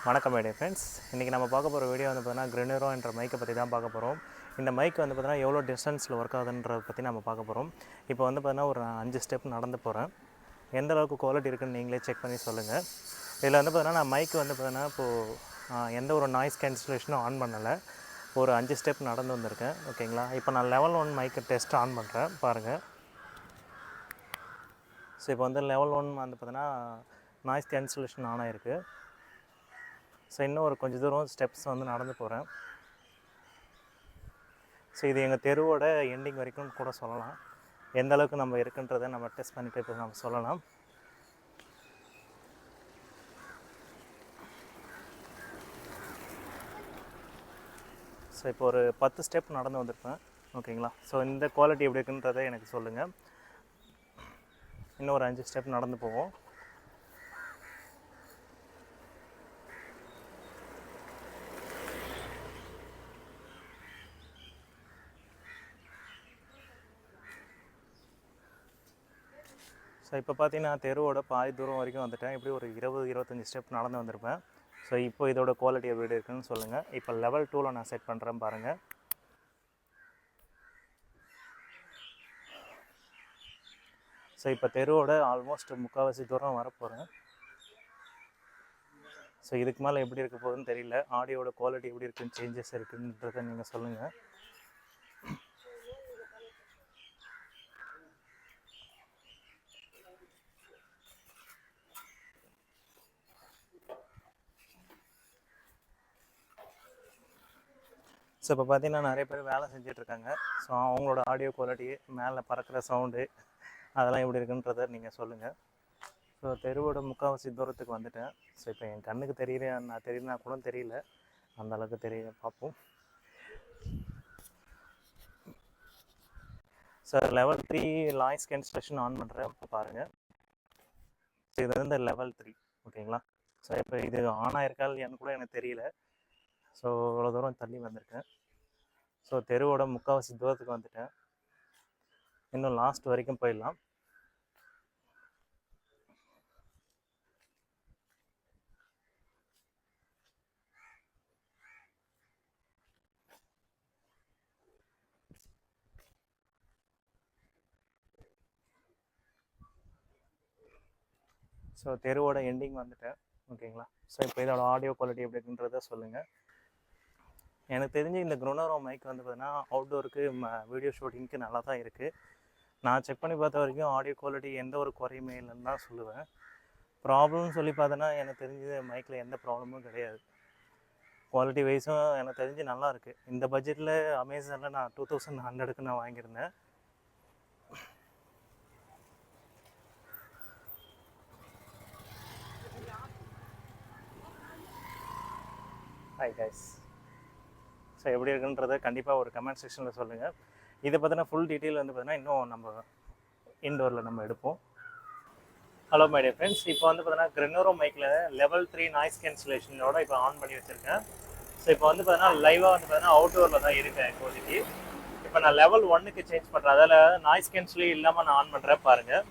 வணக்கம் my dear friends. இன்றைக்கி நம்ம பார்க்க போகிற வீடியோ வந்து பார்த்தீங்கன்னா கிரெனரோ என்ற மைக்கை பற்றி தான் பார்க்க போகிறோம். இந்த மைக் வந்து பார்த்தீங்கன்னா எவ்வளோ டிஸ்டன்ஸில் ஒர்க் ஆகுதுன்றதை பற்றி நம்ம பார்க்க போகிறோம். இப்போ வந்து பார்த்தீங்கன்னா ஒரு 5 ஸ்டெப் நடந்து போகிறேன். எந்த அளவுக்கு குவாலிட்டி இருக்குன்னு நீங்களே செக் பண்ணி சொல்லுங்கள். இதில் வந்து பார்த்தீங்கன்னா நான் மைக் வந்து பார்த்தீங்கன்னா இப்போது எந்த ஒரு நாய்ஸ் கேன்சலேஷனும் ஆன் பண்ணலை. ஒரு 5 ஸ்டெப் நடந்து வந்திருக்கேன். ஓகேங்களா? இப்போ நான் லெவல் 1 மைக்கை டெஸ்ட் ஆன் பண்ணுறேன் பாருங்கள். ஸோ இப்போ வந்து லெவல் 1 வந்து பார்த்தீங்கன்னா நாய்ஸ் கேன்சலேஷன் ஆன் ஆகிருக்கு. ஸோ இன்னும் ஒரு கொஞ்சம் தூரம் ஸ்டெப்ஸ் வந்து நடந்து போகிறேன். ஸோ இது எங்கள் தெருவோட எண்டிங் வரைக்கும் கூட சொல்லலாம். எந்த அளவுக்கு நம்ம இருக்குன்றதை நம்ம டெஸ்ட் பண்ணிவிட்டு இப்போ நம்ம சொல்லலாம். ஸோ இப்போ ஒரு 10 ஸ்டெப் நடந்து வந்திருப்பேன். ஓகேங்களா? ஸோ இந்த குவாலிட்டி எப்படி இருக்குன்றதை எனக்கு சொல்லுங்கள். இன்னும் ஒரு 5 ஸ்டெப் நடந்து போவோம். ஸோ இப்போ பார்த்தீங்கன்னா தெருவோட பாதி தூரம் வரைக்கும் வந்துட்டேன். இப்படி ஒரு 20-25 ஸ்டெப் நடந்து வந்திருப்பேன். ஸோ இப்போ இதோட குவாலிட்டி எப்படி இருக்குன்னு சொல்லுங்கள். இப்போ லெவல் 2ல் நான் செட் பண்ணுறேன் பாருங்கள். ஸோ இப்போ தெருவோட ஆல்மோஸ்ட் முக்கால்வாசி தூரம் வரப்போகிறேன். ஸோ இதுக்கு மேலே எப்படி இருக்க போகுதுன்னு தெரியல. ஆடியோட குவாலிட்டி எப்படி இருக்குன்னு சேஞ்சஸ் இருக்குன்றதை நீங்கள் சொல்லுங்கள். ஸோ இப்போ பார்த்தீங்கன்னா நிறைய பேர் வேலை செஞ்சிட்ருக்காங்க. ஸோ அவங்களோட ஆடியோ குவாலிட்டி, மேலே பறக்கிற சவுண்டு, அதெல்லாம் எப்படி இருக்குன்றதை நீங்கள் சொல்லுங்கள். ஸோ தெருவோட முக்கால்வாசி தூரத்துக்கு வந்துட்டேன். ஸோ இப்போ என் கண்ணுக்கு தெரியலனா கூட தெரியல, அந்தளவுக்கு தெரிய பார்ப்போம். So level 3 noise cancellation on பண்ணுறேன். இப்போ பாருங்கள். ஸோ இது வந்து லெவல் 3. ஓகேங்களா? ஸோ இப்போ இது ஆன் ஆகிருக்கா இல்லையான்னு கூட எனக்கு தெரியல. ஸோ இவ்வளோ தூரம் தள்ளி வந்திருக்கேன். ஸோ தெருவோட முக்கால்வாசி தூரத்துக்கு வந்துட்டேன். இன்னும் லாஸ்ட் வரைக்கும் போயிடலாம். ஸோ தெருவோட எண்டிங் வந்துட்டேன். ஓகேங்களா? ஸோ இப்போ இதோட ஆடியோ குவாலிட்டி எப்படி இருக்குன்றதை சொல்லுங்கள். எனக்கு தெரிஞ்சு இந்த கிரெனரோ மைக் வந்து பார்த்தீங்கன்னா அவுட்டோருக்கு வீடியோ ஷூட்டிங்க்கு நல்லா தான் இருக்குது. நான் செக் பண்ணி பார்த்த வரைக்கும் ஆடியோ குவாலிட்டி எந்த ஒரு குறையுமே இல்லைன்னு தான் சொல்லுவேன். ப்ராப்ளம்னு சொல்லி பார்த்தோன்னா எனக்கு தெரிஞ்சு மைக்கில் எந்த ப்ராப்ளமும் கிடையாது. குவாலிட்டி வைஸும் எனக்கு தெரிஞ்சு நல்லா இருக்குது. இந்த பட்ஜெட்டில் அமேசானில் நான் 2100க்கு நான் வாங்கியிருந்தேன். Hi guys. ஸோ எப்படி இருக்குன்றதை கண்டிப்பாக ஒரு கமெண்ட் செக்ஷனில் சொல்லுங்கள். இதை பார்த்தீங்கன்னா ஃபுல் டீட்டெயில் வந்து பார்த்தீங்கன்னா இன்னும் நம்ம இன்டோரில் நம்ம எடுப்போம். Hello my dear friends. இப்போ வந்து பார்த்தீங்கன்னா கிரெனரோ மைக்கில் லெவல் 3 நாய்ஸ் கேன்சலேஷனோட இப்போ ஆன் பண்ணி வச்சுருக்கேன். ஸோ இப்போ வந்து பார்த்தீங்கன்னா லைவாக வந்து பார்த்தீங்கன்னா அவுட்டோரில் தான் இருக்கேன் இப்போதைக்கு. இப்போ நான் லெவல் 1க்கு சேஞ்ச் பண்ணுறேன். அதில் நாய்ஸ் கேன்சலே இல்லாமல் நான் ஆன் பண்ணுறேன் பாருங்கள்.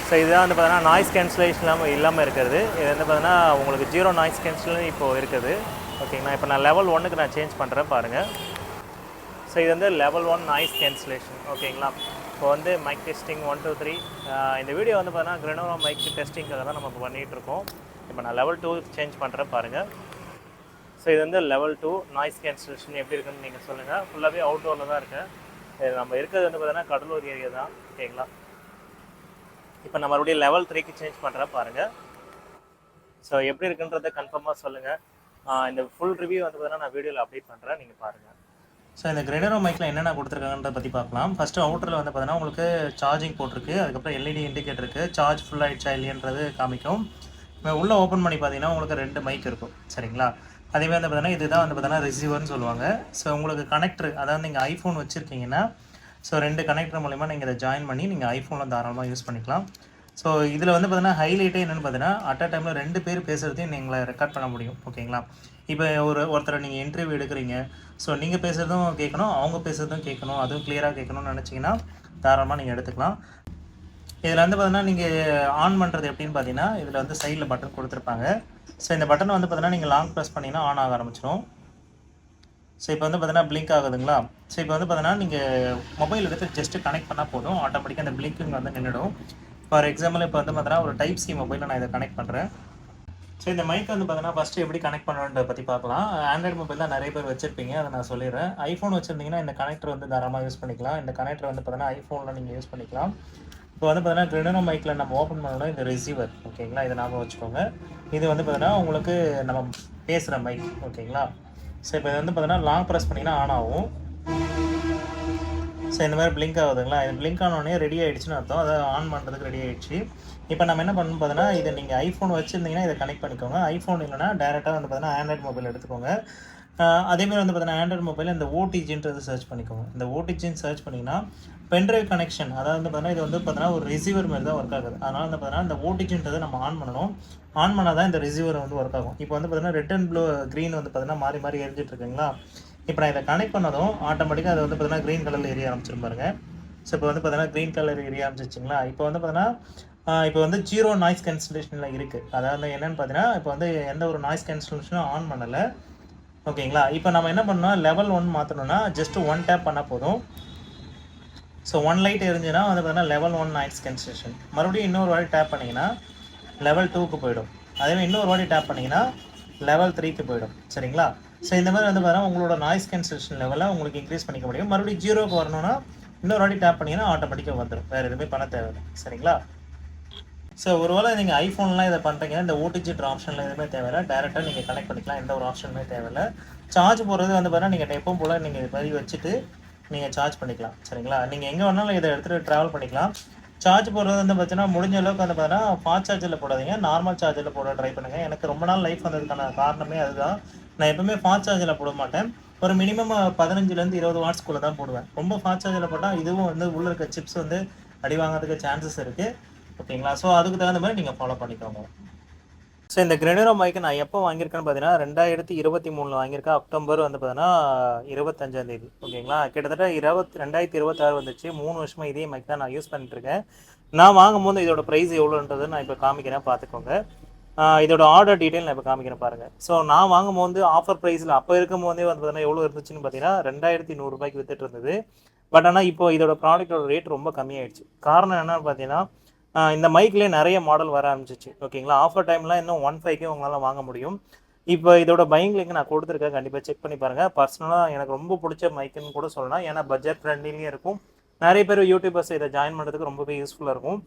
ஸோ இதுதான் வந்து பார்த்தீங்கன்னா நாய்ஸ் கேன்சலேஷன் இல்லாமல் இருக்கிறது. இது வந்து பார்த்தீங்கன்னா உங்களுக்கு 0 நாய்ஸ் கேன்சலும் இப்போது இருக்குது. ஓகேங்களா? இப்போ நான் லெவல் 1க்கு நான் சேஞ்ச் பண்ணுறேன் பாருங்கள். ஸோ இது வந்து லெவல் 1 நாய்ஸ் கேன்சலேஷன். ஓகேங்களா? இப்போ வந்து மைக் டெஸ்டிங் 1 2 3. இந்த வீடியோ வந்து பார்த்தீங்கன்னா கிரெனரோ மைக் டெஸ்டிங்காக தான் நம்ம பண்ணிகிட்ருக்கோம். இப்போ நான் லெவல் 2க்கு சேஞ்ச் பண்ணுறேன் பாருங்கள். ஸோ இது வந்து லெவல் 2 நாய்ஸ் கேன்சலேஷன் எப்படி இருக்குன்னு நீங்கள் சொல்லுங்கள். ஃபுல்லாகவே அவுட்டோரில் தான் இருக்கேன். நம்ம இருக்கிறது வந்து பார்த்தீங்கன்னா கடலூர் ஏரியா தான். ஓகேங்களா? இப்போ நம்ம மறுபடியும் லெவல் 3க்கு சேஞ்ச் பண்ணுறேன் பாருங்கள். ஸோ எப்படி இருக்குன்றதை கன்ஃபார்மாக சொல்லுங்கள். இந்த ஃபுல் ரிவ்யூ வந்து பார்த்தீங்கன்னா நான் வீடியோவில் அப்டேட் பண்ணுறேன், நீங்கள் பாருங்கள். ஸோ இந்த கிரெனரோ மைக்கில் என்னென்ன கொடுத்துருக்காங்கன்றத பற்றி பார்க்கலாம். ஃபஸ்ட்டு அவுட்டரில் வந்து பார்த்தீங்கன்னா உங்களுக்கு சார்ஜிங் போட்டிருக்கு. அதுக்கப்புறம் எல்இடி இண்டிகேட்டர் இருக்குது. சார்ஜ் ஃபுல் ஆகிடுச்சா இல்லையன்றது காமிக்கும். இப்போ உள்ளே ஓப்பன் பண்ணி பார்த்தீங்கன்னா உங்களுக்கு 2 மைக் இருக்கும். சரிங்களா? அதேமாதிரி வந்து பார்த்தீங்கன்னா இதுதான் வந்து பார்த்தீங்கன்னா ரிசீவர்னு சொல்லுவாங்க. ஸோ உங்களுக்கு கனெக்டர், அதாவது நீங்கள் ஐஃபோன் வச்சுருக்கீங்கன்னா ஸோ 2 கனெக்டர் மூலிமா நீங்கள் இதை ஜாயின் பண்ணி நீங்கள் ஐஃபோனில் தாராளமாக யூஸ் பண்ணிக்கலாம். ஸோ இதில் வந்து பார்த்தீங்கன்னா ஹைலைட்டே என்னென்னு பார்த்தீங்கன்னா அட் அ டைமில் 2 பேர் பேசுகிறதையும் நீங்களை ரெக்கார்ட் பண்ண முடியும். ஓகேங்களா? இப்போ ஒருத்தரை நீங்கள் இன்டர்வியூ எடுக்கிறீங்க. ஸோ நீங்கள் பேசுகிறதும் கேட்கணும், அவங்க பேசுகிறதும் கேட்கணும், அதுவும் கிளியராக கேட்கணும்னு நினச்சிங்கன்னா தாராளமாக நீங்கள் எடுத்துக்கலாம். இதில் வந்து பார்த்தீங்கன்னா நீங்கள் ஆன் பண்ணுறது எப்படின்னு பார்த்தீங்கன்னா இதில் வந்து சைடில் பட்டன் கொடுத்துருப்பாங்க. ஸோ இந்த பட்டன் வந்து பார்த்தீங்கன்னா நீங்கள் லாங் ப்ரெஸ் பண்ணிங்கன்னா ஆன் ஆக ஆரம்பிச்சிடும். ஸோ இப்போ வந்து பார்த்தீங்கன்னா பிளிங்க் ஆகுதுங்களா? ஸோ இப்போ வந்து பார்த்தீங்கன்னா நீங்கள் மொபைல் எடுத்து ஜஸ்ட்டு கனெக்ட் பண்ணால் போதும், ஆட்டோமேட்டிக்காக அந்த பிளிங்கிங் வந்து நின்றுடும். ஃபார் எக்ஸாம்பிள் இப்போ வந்து பார்த்தீங்கன்னா ஒரு டைப் சி மொபைலில் நான் இதை கனெக்ட் பண்ணுறேன். ஸோ இந்த மைக் வந்து பார்த்தீங்கன்னா ஃபஸ்ட்டு எப்படி கனெக்ட் பண்ணுறதை பற்றி பார்க்கலாம். ஆண்ட்ராய்டு மொபைல் தான் நிறைய பேர் வச்சிருப்பீங்க, அதை நான் சொல்லிடுறேன். ஐஃபோன் வச்சுருந்தீங்கன்னா இந்த கனெக்டர் வந்து தாராளமாக யூஸ் பண்ணிக்கலாம். இந்த கனெக்டர் வந்து பார்த்தீங்கன்னா ஐஃபோனில் நீங்கள் யூஸ் பண்ணிக்கலாம். இப்போ வந்து பார்த்தீங்கன்னா கிரெடினோ மைக்கில் நம்ம ஓப்பன் பண்ணணும் இந்த ரிசீவர், ஓகேங்களா? இதை ஞாபகம் வச்சுக்கோங்க. இது வந்து பார்த்தீங்கன்னா உங்களுக்கு நம்ம பேசுகிற மைக், ஓகேங்களா? ஸோ இப்போ இது வந்து பார்த்தீங்கன்னா லாங் ப்ரெஸ் பண்ணிங்கன்னா ஆன் ஆகும். ஸோ இந்த மாதிரி பிளிங்க் ஆகுதுங்களா? இது பிளிங்க் ஆனோடனே ரெடி ஆகிடுச்சுன்னு அர்த்தம், அதை ஆன் பண்ணுறதுக்கு ரெடி ஆகிடுச்சு. இப்போ நம்ம என்ன பண்ணணும் பார்த்தீங்கன்னா, இதை நீங்கள் ஐஃபோன் வச்சுருந்தீங்கன்னா இதை கனெக்ட் பண்ணிக்கோங்க. ஐஃபோன் இல்லைனா டேரெக்டாக வந்து பார்த்தீங்கன்னா ஆண்ட்ராய்டு மொபைல் எடுத்துக்கோங்க. அதேமாதிரி வந்து பார்த்தீங்கன்னா ஆண்ட்ராய்டு மொபைலில் இந்த ஓடிஜின்றது சர்ச் பண்ணிக்கோங்க. இந்த ஓடிஜின்னு சர்ச் பண்ணிங்கன்னா பென்ட்ரைவ் கனெக்ஷன், அதாவது வந்து பார்த்தீங்கன்னா இது வந்து பார்த்தீங்கன்னா ஒரு ரிசீவர் மாதிரி தான் ஒர்க் ஆகுது. அதனால் வந்து பார்த்தீங்கன்னா இந்த ஓடிஜின்றதை நம்ம ஆன் பண்ணணும். ஆன் பண்ணால் தான் இந்த ரிசீவர் வந்து ஒர்க் ஆகும். இப்போ வந்து பார்த்தீங்கன்னா ரெட் அண்ட் ப்ளூ க்ரீன் வந்து பார்த்தீங்கன்னா மாறி மாறி எரிஞ்சிட்டு இருக்குங்களா? இப்போ நான் இதை கனெக்ட் பண்ணதும் ஆட்டோமேட்டிக்காக அது வந்து பார்த்தீங்கன்னா க்ரீன் கலரில் எரிய ஆரம்பிச்சிரும் பாருங்க. ஸோ இப்போ வந்து பார்த்தீங்கன்னா க்ரீன் கலர் எரிய ஆரம்பிச்சிச்சிங்களா? இப்போ வந்து பார்த்தீங்கன்னா இப்போ வந்து 0 நாய்ஸ் கேன்சலேஷனில் இருக்குது. அதாவது என்னென்னு பார்த்தீங்கன்னா இப்போ வந்து எந்த ஒரு நாய்ஸ் கேன்சலேஷனும் ஆன் பண்ணலை, ஓகேங்களா? இப்போ நம்ம என்ன பண்ணோம், லெவல் 1 மாற்றணும்னா ஜஸ்ட்டு 1 டேப் பண்ணால் போதும். ஸோ 1 லைட் எரிஞ்சுன்னா வந்து பார்த்தீங்கன்னா லெவல் 1 நாய்ஸ் கேன்சலேஷன். மறுபடியும் இன்னொரு வாட்டி டேப் பண்ணிங்கன்னா லெவல் 2க்கு போயிடும். அதேமாதிரி இன்னொரு வாட்டி டேப் பண்ணிங்கன்னா லெவல் 3க்கு போயிடும், சரிங்களா? ஸோ இந்த மாதிரி வந்து பார்த்தீங்கன்னா உங்களோட நாய்ஸ் கேன்சலேஷன் லெவலில் உங்களுக்கு இன்க்ரீஸ் பண்ணிக்க முடியும். மறுபடியும் 0க்கு வரணும்னா இன்னொரு வாட்டி டேப் பண்ணிங்கன்னா ஆட்டோமேட்டிக்காக வந்துடும், வேறு எதுவுமே பண்ண தேவையில்லை, சரிங்களா? ஸோ ஒருவேளை நீங்கள் ஐஃபோன்லாம் இதை பண்ணுறீங்க, இந்த ஓடிஜிட் ஆப்ஷனில் எதுவுமே தேவையில்லை, டேரெக்டாக நீங்கள் கனெக்ட் பண்ணிக்கலாம், எந்த ஒரு ஆப்ஷனுமே தேவையில்லை. சார்ஜ் போடுறது வந்து பார்த்தீங்கன்னா நீங்கள் எப்பவும் போல் நீங்கள் இது மாதிரி வச்சுட்டு நீங்கள் சார்ஜ் பண்ணிக்கலாம், சரிங்களா? நீங்கள் எங்கே வேணாலும் இதை எடுத்துகிட்டு ட்ராவல் பண்ணிக்கலாம். சார்ஜ் போடுறது வந்து பார்த்தீங்கன்னா முடிஞ்ச அளவுக்கு வந்து பார்த்தீங்கன்னா ஃபாஸ்ட் சார்ஜில் போடாதீங்க, நார்மல் சார்ஜில் போட ட்ரை பண்ணுங்கள். எனக்கு ரொம்ப நாள் லைஃப் வந்ததுக்கான காரணமே அதுதான். நான் எப்பவுமே ஃபாஸ்ட் சார்ஜில் போட மாட்டேன். ஒரு மினிமம் 15லேருந்து 20 வாட்ஸ்க்குள்ளே தான் போடுவேன். ரொம்ப ஃபாஸ்ட் சார்ஜில் போட்டால் இதுவும் வந்து உள்ளே இருக்க சிப்ஸ் வந்து அடி வாங்கிறதுக்கு சான்சஸ் இருக்குது, ஓகேங்களா? ஸோ அதுக்கு தகுந்த மாதிரி நீங்கள் ஃபாலோ பண்ணிக்கோங்க. ஸோ இந்த கிரெடினோ மைக்கு நான் எப்போ வாங்கியிருக்கேன்னு பார்த்தீங்கன்னா 2023 வாங்கியிருக்கேன். அக்டோபர் வந்து பார்த்தீங்கன்னா 25ஆம் தேதி, ஓகேங்களா? கிட்டத்தட்ட 2026 வந்துச்சு. 3 வருஷமாக இதே மைக் தான் நான் யூஸ் பண்ணிட்டுருக்கேன். நான் வாங்கும்போது இதோட ப்ரைஸ் எவ்வளோன்றது நான் இப்போ காமிக்கிறேன், பார்த்துக்கோங்க. இதோட ஆர்டர் டீட்டெயில் நான் இப்போ காமிக்கிறேன் பாருங்கள். ஸோ நான் வாங்கும்போது ஆஃபர் ப்ரைஸில் அப்போ இருக்கும்போதே வந்து பார்த்தீங்கன்னா எவ்வளோ இருந்துச்சுன்னு பார்த்தீங்கன்னா 2100 வித்துட்டு இருந்தது. பட் ஆனால் இப்போ இதோட ப்ராடக்டோட ரேட் ரொம்ப கம்மியாயிடுச்சு. காரணம் என்னன்னு பார்த்தீங்கன்னா இந்த மைக்லேயே நிறைய மாடல் வர ஆரம்பிச்சிச்சு, ஓகேங்களா? ஆஃபர் டைம்லாம் இன்னும் 1.5க்கு உங்களால் வாங்க முடியும். இப்போ இதோட பையிங் லிங்க் நான் கொடுத்துருக்கேன், கண்டிப்பாக செக் பண்ணி பாருங்கள். பர்சனலாக எனக்கு ரொம்ப பிடிச்ச மைக்குன்னு கூட சொல்லலாம், ஏன்னா பட்ஜெட் ஃப்ரெண்ட்லியும் இருக்கும். நிறைய பேர் யூடியூபர்ஸ் இதை ஜாயின் பண்ணுறதுக்கு ரொம்பவே யூஸ்ஃபுல்லாக இருக்கும்.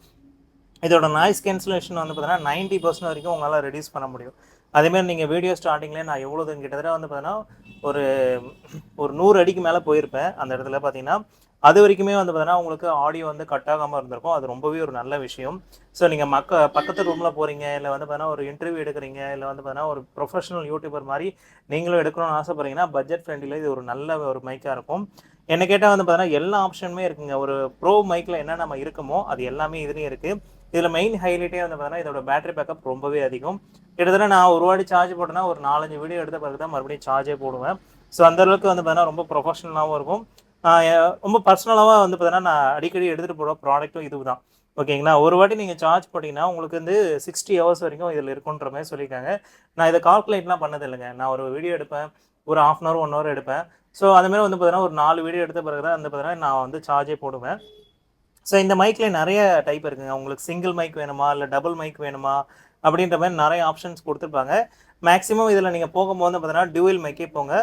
இதோட நாய்ஸ் கேன்சலேஷன் வந்து பார்த்தீங்கன்னா 90% வரைக்கும் உங்களால் ரெடியூஸ் பண்ண முடியும். அதேமாதிரி நீங்கள் வீடியோ ஸ்டார்டிங்லேயே நான் எவ்வளோதுன்னு கிட்டத்தட்ட வந்து பார்த்தீங்கன்னா ஒரு 100 அடிக்கு மேலே போயிருப்பேன். அந்த இடத்துல பார்த்தீங்கன்னா அது வரைக்குமே வந்து பார்த்தீங்கன்னா உங்களுக்கு ஆடியோ வந்து கட் ஆகாமல் இருந்திருக்கும். அது ரொம்பவே ஒரு நல்ல விஷயம். ஸோ நீங்கள் பக்கத்து ரூமில் போகிறீங்க, இல்லை வந்து பார்த்தீங்கன்னா ஒரு இன்டர்வியூ எடுக்கிறீங்க, இல்லை வந்து பார்த்தீங்கன்னா ஒரு ப்ரொஃபஷனல் யூடியூபர் மாதிரி நீங்களும் எடுக்கணும்னு ஆசைப்படுறீங்கன்னா பட்ஜெட் ஃப்ரெண்ட்லியில் இது ஒரு நல்ல ஒரு மைக்காக இருக்கும். என்ன கேட்டால் வந்து பார்த்தீங்கன்னா எல்லா ஆப்ஷனுமே இருக்குங்க. ஒரு ப்ரோ மைக்கில் என்ன நம்ம இருக்குமோ அது எல்லாமே இதுலேயும் இருக்குது. இதில் மெயின் ஹைலைட்டே வந்து பார்த்தீங்கன்னா இதோட பேட்டரி பேக்கப் ரொம்பவே அதிகம். கிட்டத்தட்ட நான் ஒரு வாட்டி சார்ஜ் போட்டேன்னா ஒரு 4-5 வீடியோ எடுத்த பிறகு தான் மறுபடியும் சார்ஜே போடுவேன். ஸோ அந்தளவுக்கு வந்து பார்த்தீங்கன்னா ரொம்ப ப்ரொஃபஷனலாகவும் இருக்கும். ரொம்ப பர்சனலாக வந்து பார்த்தீங்கன்னா நான் அடிக்கடி எடுத்துகிட்டு போகிற ப்ராடக்ட்டும் இது தான், ஓகேங்களா? ஒரு வாட்டி நீங்கள் சார்ஜ் போட்டிங்கன்னா உங்களுக்கு வந்து 60 ஹவர்ஸ் வரைக்கும் இதில் இருக்குன்ற மாதிரி சொல்லியிருக்காங்க. நான் இதை கால்குலேட்லாம் பண்ணது இல்லைங்க. நான் ஒரு வீடியோ எடுப்பேன், ஒரு 1/2 hour 1 hour எடுப்பேன். ஸோ அதுமாதிரி வந்து பார்த்தீங்கன்னா ஒரு 4 வீடியோ எடுத்த பிறகு தான் வந்து பார்த்தீங்கன்னா நான் வந்து சார்ஜே போடுவேன். ஸோ இந்த மைக்கில் நிறைய டைப் இருக்குங்க. உங்களுக்கு சிங்கிள் மைக் வேணுமா, இல்லை டபுள் மைக் வேணுமா அப்படின்ற மாதிரி நிறைய ஆப்ஷன்ஸ் கொடுத்துருப்பாங்க. மேக்ஸிமம் இதில் நீங்கள் போகும்போது பார்த்தீங்கன்னா டியூவல் மைக்கே போங்க.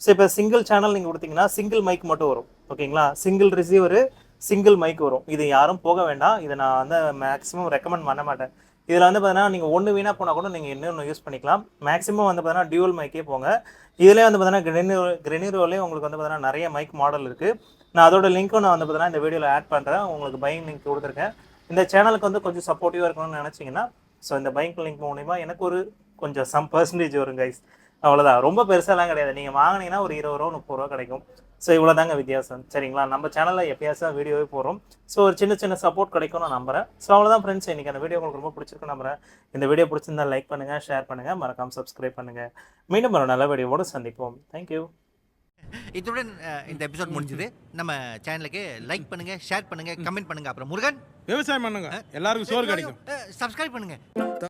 ஸோ இப்போ சிங்கிள் சேனல் நீங்கள் கொடுத்தீங்கன்னா சிங்கிள் மைக் மட்டும் வரும், ஓகேங்களா? சிங்கிள் ரிசீவரு, சிங்கிள் மைக் வரும். இது யாரும் போக வேண்டாம். இதை நான் வந்து மேக்ஸிமம் ரெக்கமெண்ட் பண்ண மாட்டேன். இதில் வந்து பார்த்தீங்கன்னா நீங்கள் ஒன்று வீணாக போனால் கூட நீங்கள் இன்னொன்று யூஸ் பண்ணிக்கலாம். மேக்ஸிமம் வந்து பார்த்தீங்கன்னா டியூவல் மைக்கே போங்க. இதிலே வந்து பார்த்தீங்கன்னா கிரெனிரோலே உங்களுக்கு வந்து பார்த்தீங்கன்னா நிறைய மைக் மாடல் இருக்குது. நான் அதோட லிங்க்கும் நான் வந்து பார்த்தீங்கன்னா இந்த வீடியோவில் ஆட் பண்ணுறேன். உங்களுக்கு பையிங் லிங்க் கொடுத்துருக்கேன். இந்த சேனலுக்கு வந்து கொஞ்சம் சப்போர்ட்டிவாக இருக்கணும்னு நினச்சிங்கன்னா ஸோ இந்த பையிங் லிங்க் மூலிமா எனக்கு ஒரு கொஞ்சம் சம் பர்சன்டேஜ் வரும் கைஸ், அவ்வளோதான். ரொம்ப பெருசாலாம் கிடையாது. நீங்கள் வாங்கினீங்கன்னா ஒரு 20 ரூபா 30 ரூபா கிடைக்கும். ஸோ இவ்வளோ தாங்க வித்தியாசம், சரிங்களா? நம்ம சேனலில் எப்பயாச்சும் வீடியோவே போகிறோம். ஸோ ஒரு சின்ன சப்போர்ட் கிடைக்கும் நான் நம்புறேன். ஸோ அவ்வளோதான் ஃப்ரெண்ட்ஸ், இன்றைக்கி அந்த வீடியோ உங்களுக்கு ரொம்ப பிடிச்சிருக்கும் நம்புறேன். இந்த வீடியோ பிடிச்சிருந்தா லைக் பண்ணுங்கள், ஷேர் பண்ணுங்கள், மறக்காமல் சப்ஸ்கிரைப் பண்ணுங்கள். மீண்டும் ஒரு நல்ல வீடியோவோடு சந்திப்போம். தேங்க்யூ. இத்துடன் இந்த எபிசோட் முடிஞ்சது. நம்ம சேனலுக்கு லைக் பண்ணுங்க, ஷேர் பண்ணுங்க, கமெண்ட் பண்ணுங்க. அப்புறம் முருகன் விவசாயம் பண்ணுங்க, எல்லாருக்கும் சோறு கிடைக்கும். சப்ஸ்கிரைப் பண்ணுங்க.